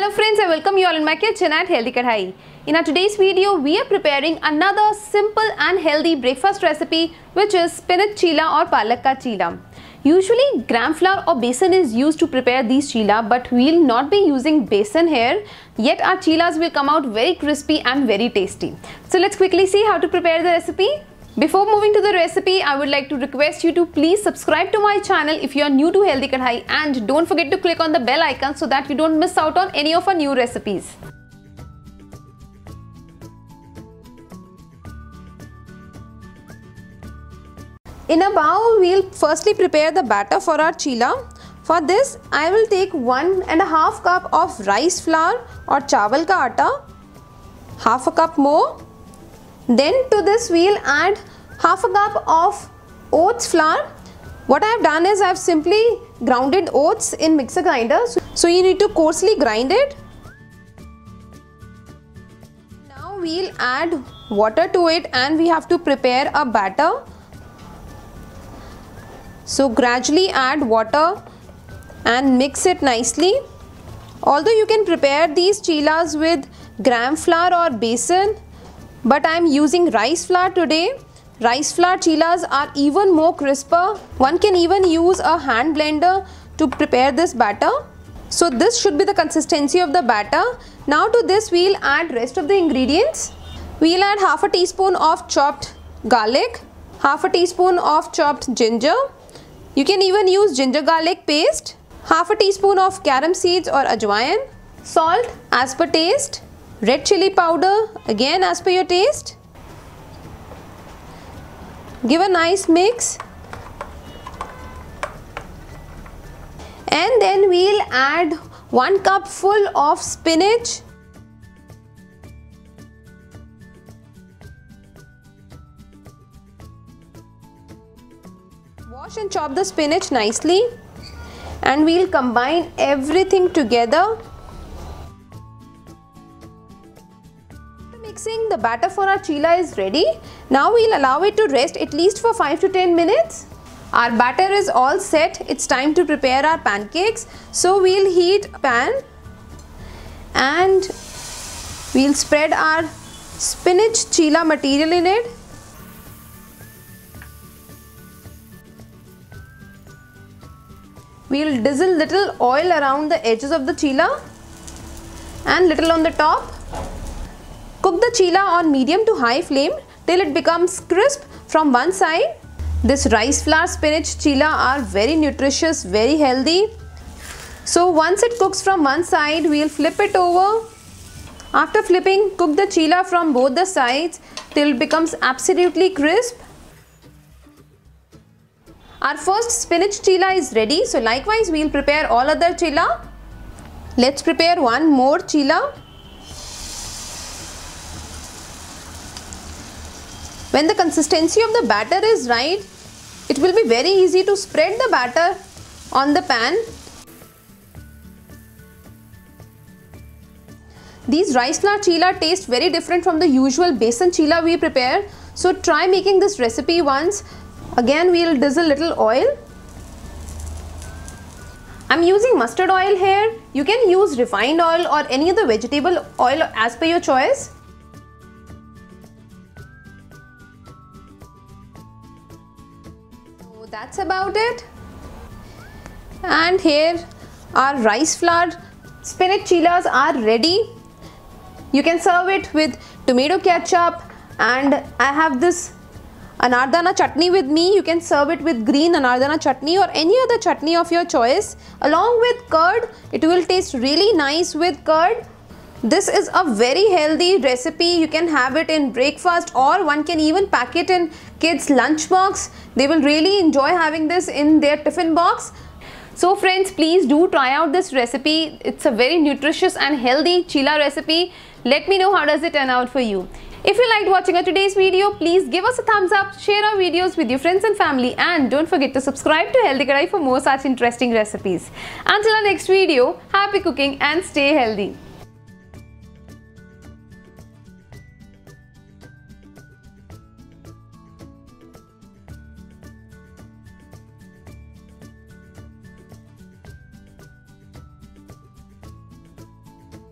Hello friends, I welcome you all in my kitchen at Healthy Kadai. In our today's video, we are preparing another simple and healthy breakfast recipe, which is Spinach Cheela or Palak Cheela. Usually gram flour or besan is used to prepare these cheela, but we will not be using besan here, yet our cheelas will come out very crispy and very tasty. So let's quickly see how to prepare the recipe. Before moving to the recipe, I would like to request you to please subscribe to my channel if you are new to Healthy Kadai, and don't forget to click on the bell icon so that you don't miss out on any of our new recipes. In a bowl, we'll firstly prepare the batter for our cheela. For this, I will take 1.5 cup of rice flour or chawal ka atta, half a cup more. Then to this we'll add half a cup of oats flour. What I have done is I have simply grounded oats in mixer grinder. So you need to coarsely grind it. Now we'll add water to it and we have to prepare a batter. So gradually add water and mix it nicely. Although you can prepare these cheelas with gram flour or besan, but I am using rice flour today. Rice flour cheelas are even more crisper. One can even use a hand blender to prepare this batter. So this should be the consistency of the batter. Now to this we'll add rest of the ingredients. We'll add half a teaspoon of chopped garlic, half a teaspoon of chopped ginger. You can even use ginger garlic paste, half a teaspoon of carom seeds or ajwain, salt as per taste, red chilli powder again as per your taste. Give a nice mix. And then we'll add 1 cup full of spinach. Wash and chop the spinach nicely. And we'll combine everything together. Mixing, the batter for our cheela is ready. Now we'll allow it to rest at least for 5 to 10 minutes. Our batter is all set. It's time to prepare our pancakes. So we'll heat a pan and we'll spread our spinach cheela material in it. We'll drizzle little oil around the edges of the cheela and little on the top. Cook the cheela on medium to high flame till it becomes crisp from one side. This rice flour spinach cheela are very nutritious, very healthy. So once it cooks from one side, we'll flip it over. After flipping, cook the cheela from both the sides till it becomes absolutely crisp. Our first spinach cheela is ready. So likewise, we'll prepare all other cheela. Let's prepare one more cheela. When the consistency of the batter is right, it will be very easy to spread the batter on the pan. These rice flour cheela taste very different from the usual besan cheela we prepare. So try making this recipe once. Again, we'll drizzle little oil. I'm using mustard oil here. You can use refined oil or any other vegetable oil as per your choice. So that's about it. And here our rice flour spinach cheelas are ready. You can serve it with tomato ketchup, and I have this anardana chutney with me. You can serve it with green anardana chutney or any other chutney of your choice. Along with curd, it will taste really nice with curd. This is a very healthy recipe. You can have it in breakfast, or one can even pack it in kids' lunch box. They will really enjoy having this in their tiffin box. So friends, please do try out this recipe. It's a very nutritious and healthy cheela recipe. Let me know how does it turn out for you. If you liked watching our today's video, please give us a thumbs up, share our videos with your friends and family, and don't forget to subscribe to Healthy Kadai for more such interesting recipes. Until our next video, happy cooking and stay healthy.